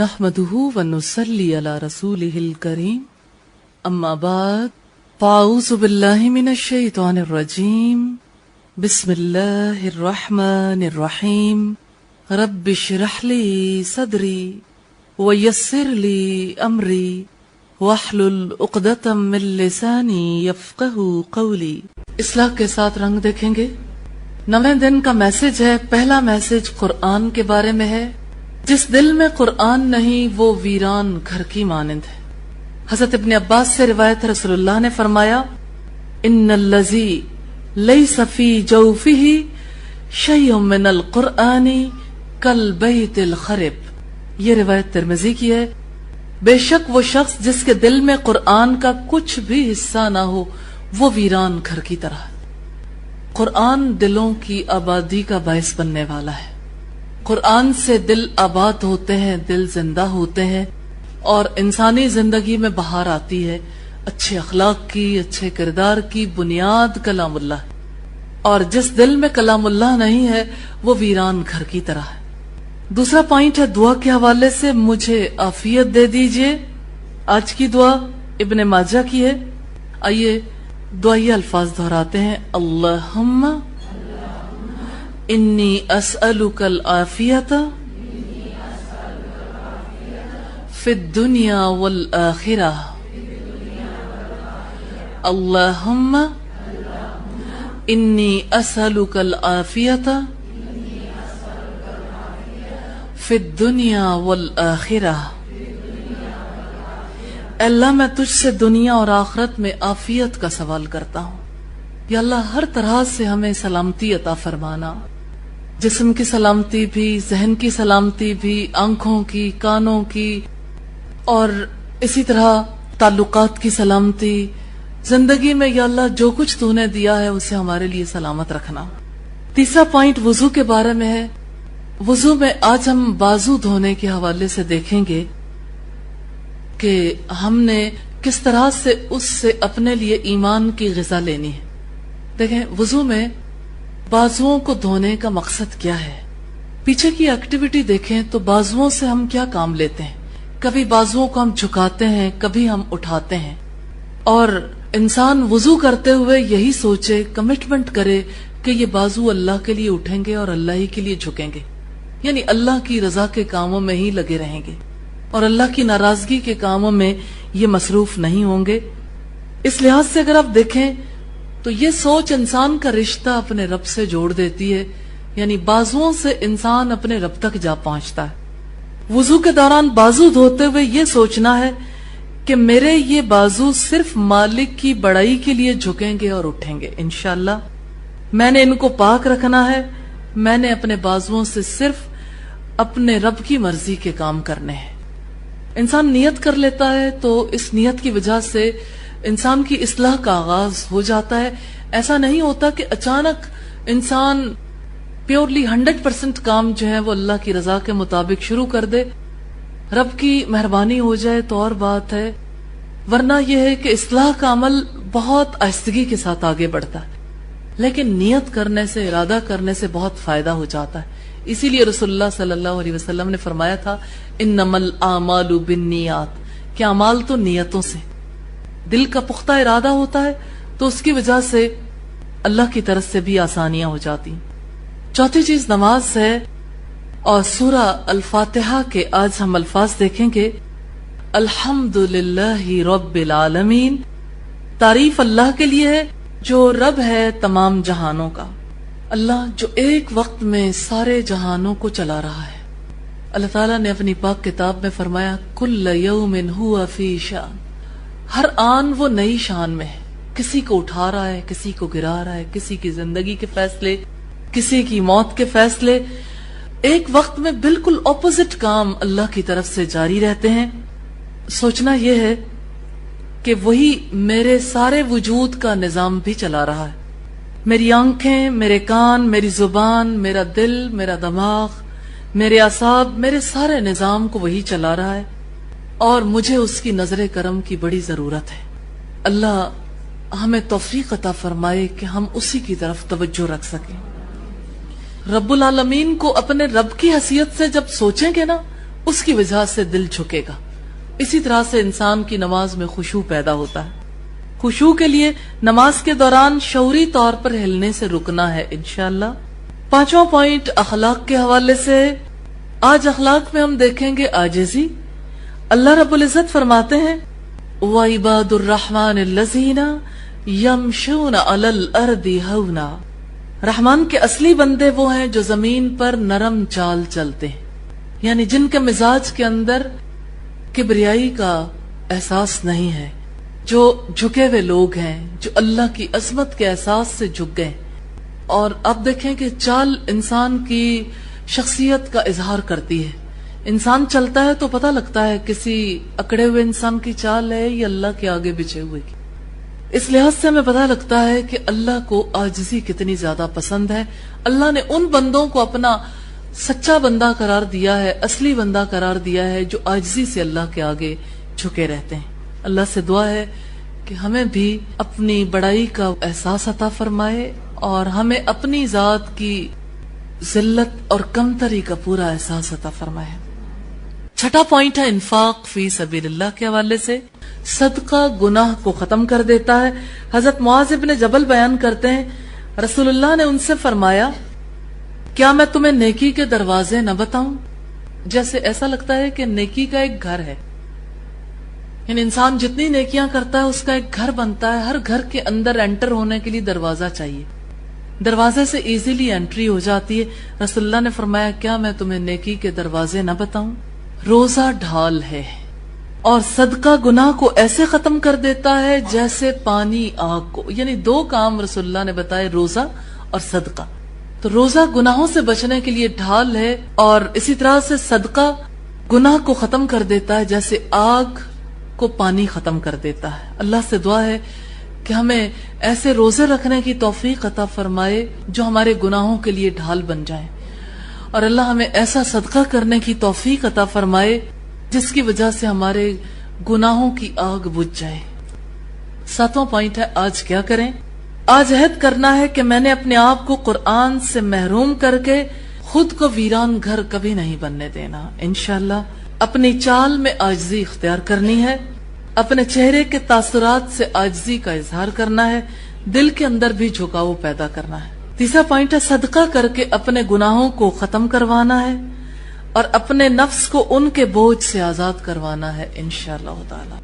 نحمده ونصلي على رسوله الكريم اما بعد فاعوذ بالله من الشيطان الرجيم بسم الله الرحمن الرحيم رب اشرح لي صدري ويسر لي امري واحلل عقدة من لساني يفقهوا قولي. اصلاح کے ساتھ رنگ دیکھیں گے. 9ویں دن کا میسج ہے. پہلا میسج قرآن کے بارے میں ہے. جس دل میں قرآن نہیں وہ ویران گھر کی مانند ہے. حضرت ابن عباس سے روایت، رسول اللہ نے فرمایا ان الذی لیس فی جوفہ شیء من القرآن کالبیت الخرب. یہ روایت ترمذی کی ہے. بے شک وہ شخص جس کے دل میں قرآن کا کچھ بھی حصہ نہ ہو وہ ویران گھر کی طرح ہے. قرآن دلوں کی آبادی کا باعث بننے والا ہے. قرآن سے دل آباد ہوتے ہیں، دل زندہ ہوتے ہیں اور انسانی زندگی میں بہار آتی ہے. اچھے اخلاق کی، اچھے کردار کی بنیاد کلام اللہ ہے. اور جس دل میں کلام اللہ نہیں ہے وہ ویران گھر کی طرح ہے. دوسرا پوائنٹ ہے دعا کے حوالے سے، مجھے عافیت دے دیجئے. آج کی دعا ابن ماجہ کی ہے. آئیے دعائیہ الفاظ دہراتے ہیں. اللہم انی اسألک العافیت فی الدنیا والآخرہ. اللہم انی اسألک العافیت فی الدنیا والآخرہ. اللہ میں تجھ سے دنیا اور آخرت میں عافیت کا سوال کرتا ہوں. یا اللہ ہر طرح سے ہمیں سلامتی عطا فرمانا. جسم کی سلامتی بھی، ذہن کی سلامتی بھی، آنکھوں کی، کانوں کی، اور اسی طرح تعلقات کی سلامتی. زندگی میں یا اللہ جو کچھ تو نے دیا ہے اسے ہمارے لیے سلامت رکھنا. تیسرا پوائنٹ وضو کے بارے میں ہے. وضو میں آج ہم بازو دھونے کے حوالے سے دیکھیں گے کہ ہم نے کس طرح سے اس سے اپنے لیے ایمان کی غذا لینی ہے. دیکھیں وضو میں بازوؤں کو دھونے کا مقصد کیا ہے. پیچھے کی ایکٹیویٹی دیکھیں تو بازوؤں سے ہم کیا کام لیتے ہیں. کبھی بازوؤں کو ہم جھکاتے ہیں، کبھی ہم اٹھاتے ہیں. اور انسان وضو کرتے ہوئے یہی سوچے، کمٹمنٹ کرے کہ یہ بازو اللہ کے لیے اٹھیں گے اور اللہ ہی کے لیے جھکیں گے. یعنی اللہ کی رضا کے کاموں میں ہی لگے رہیں گے اور اللہ کی ناراضگی کے کاموں میں یہ مصروف نہیں ہوں گے. اس لحاظ سے اگر آپ دیکھیں تو یہ سوچ انسان کا رشتہ اپنے رب سے جوڑ دیتی ہے. یعنی بازوؤں سے انسان اپنے رب تک جا پہنچتا ہے. وضو کے دوران بازو دھوتے ہوئے یہ سوچنا ہے کہ میرے یہ بازو صرف مالک کی بڑائی کے لیے جھکیں گے اور اٹھیں گے. انشاءاللہ میں نے ان کو پاک رکھنا ہے. میں نے اپنے بازوؤں سے صرف اپنے رب کی مرضی کے کام کرنے ہیں. انسان نیت کر لیتا ہے تو اس نیت کی وجہ سے انسان کی اصلاح کا آغاز ہو جاتا ہے. ایسا نہیں ہوتا کہ اچانک انسان پیورلی 100% کام جو ہے وہ اللہ کی رضا کے مطابق شروع کر دے. رب کی مہربانی ہو جائے تو اور بات ہے، ورنہ یہ ہے کہ اصلاح کا عمل بہت آہستگی کے ساتھ آگے بڑھتا ہے. لیکن نیت کرنے سے، ارادہ کرنے سے بہت فائدہ ہو جاتا ہے. اسی لیے رسول اللہ صلی اللہ علیہ وسلم نے فرمایا تھا انما الاعمال بالنیات، کہ اعمال تو نیتوں سے، دل کا پختہ ارادہ ہوتا ہے تو اس کی وجہ سے اللہ کی طرف سے بھی آسانیاں ہو جاتی. چوتھی چیز نماز ہے. اور سورہ الفاتحہ کے آج ہم الفاظ دیکھیں گے. الحمدللہ رب العالمین، تعریف اللہ کے لیے ہے جو رب ہے تمام جہانوں کا. اللہ جو ایک وقت میں سارے جہانوں کو چلا رہا ہے. اللہ تعالیٰ نے اپنی پاک کتاب میں فرمایا کل یوم ہوا فی شان، ہر آن وہ نئی شان میں ہے. کسی کو اٹھا رہا ہے، کسی کو گرا رہا ہے، کسی کی زندگی کے فیصلے، کسی کی موت کے فیصلے. ایک وقت میں بالکل اپوزٹ کام اللہ کی طرف سے جاری رہتے ہیں. سوچنا یہ ہے کہ وہی میرے سارے وجود کا نظام بھی چلا رہا ہے. میری آنکھیں، میرے کان، میری زبان، میرا دل، میرا دماغ، میرے اعصاب، میرے سارے نظام کو وہی چلا رہا ہے اور مجھے اس کی نظر کرم کی بڑی ضرورت ہے. اللہ ہمیں توفیق عطا فرمائے کہ ہم اسی کی طرف توجہ رکھ سکیں. رب العالمین کو اپنے رب کی حیثیت سے جب سوچیں گے نا اس کی وجہ سے دل جھکے گا. اسی طرح سے انسان کی نماز میں خشوع پیدا ہوتا ہے. خشوع کے لیے نماز کے دوران شعوری طور پر ہلنے سے رکنا ہے انشاءاللہ. 5واں پوائنٹ اخلاق کے حوالے سے. آج اخلاق میں ہم دیکھیں گے عاجزی. اللہ رب العزت فرماتے ہیں وَعِبَادُ الرَّحْمَنِ الَّذِينَ يَمْشُونَ عَلَى الْأَرْضِ هَوْنًا. رحمان کے اصلی بندے وہ ہیں جو زمین پر نرم چال چلتے ہیں، یعنی جن کے مزاج کے اندر کبریائی کا احساس نہیں ہے، جو جھکے ہوئے لوگ ہیں، جو اللہ کی عظمت کے احساس سے جھک گئے. اور اب دیکھیں کہ چال انسان کی شخصیت کا اظہار کرتی ہے. انسان چلتا ہے تو پتہ لگتا ہے کسی اکڑے ہوئے انسان کی چال ہے یا اللہ کے آگے بچھے ہوئے کی. اس لحاظ سے ہمیں پتہ لگتا ہے کہ اللہ کو عاجزی کتنی زیادہ پسند ہے. اللہ نے ان بندوں کو اپنا سچا بندہ قرار دیا ہے، اصلی بندہ قرار دیا ہے، جو عاجزی سے اللہ کے آگے جھکے رہتے ہیں. اللہ سے دعا ہے کہ ہمیں بھی اپنی بڑائی کا احساس عطا فرمائے اور ہمیں اپنی ذات کی ذلت اور کمتری کا پورا احساس عطا فرمائے. 6واں پوائنٹ ہے انفاق فی سبیل اللہ کے حوالے سے. صدقہ گناہ کو ختم کر دیتا ہے. حضرت معاذ بن جبل بیان کرتے ہیں رسول اللہ نے ان سے فرمایا کیا میں تمہیں نیکی کے دروازے نہ بتاؤں؟ جیسے ایسا لگتا ہے کہ نیکی کا ایک گھر ہے، یعنی انسان جتنی نیکیاں کرتا ہے اس کا ایک گھر بنتا ہے. ہر گھر کے اندر انٹر ہونے کے لیے دروازہ چاہیے، دروازے سے ایزیلی انٹری ہو جاتی ہے. رسول اللہ نے فرمایا کیا میں تمہیں نیکی کے دروازے نہ بتاؤں؟ روزہ ڈھال ہے اور صدقہ گناہ کو ایسے ختم کر دیتا ہے جیسے پانی آگ کو. یعنی 2 کام رسول اللہ نے بتائے، روزہ اور صدقہ. تو روزہ گناہوں سے بچنے کے لیے ڈھال ہے، اور اسی طرح سے صدقہ گناہ کو ختم کر دیتا ہے جیسے آگ کو پانی ختم کر دیتا ہے. اللہ سے دعا ہے کہ ہمیں ایسے روزے رکھنے کی توفیق عطا فرمائے جو ہمارے گناہوں کے لیے ڈھال بن جائیں، اور اللہ ہمیں ایسا صدقہ کرنے کی توفیق عطا فرمائے جس کی وجہ سے ہمارے گناہوں کی آگ بجھ جائے. 7واں پوائنٹ ہے آج کیا کریں. آج عہد کرنا ہے کہ میں نے اپنے آپ کو قرآن سے محروم کر کے خود کو ویران گھر کبھی نہیں بننے دینا. انشاءاللہ اپنی چال میں عاجزی اختیار کرنی ہے، اپنے چہرے کے تاثرات سے عاجزی کا اظہار کرنا ہے، دل کے اندر بھی جھکاؤ پیدا کرنا ہے. تیسرا پوائنٹ ہے صدقہ کر کے اپنے گناہوں کو ختم کروانا ہے اور اپنے نفس کو ان کے بوجھ سے آزاد کروانا ہے انشاءاللہ تعالی.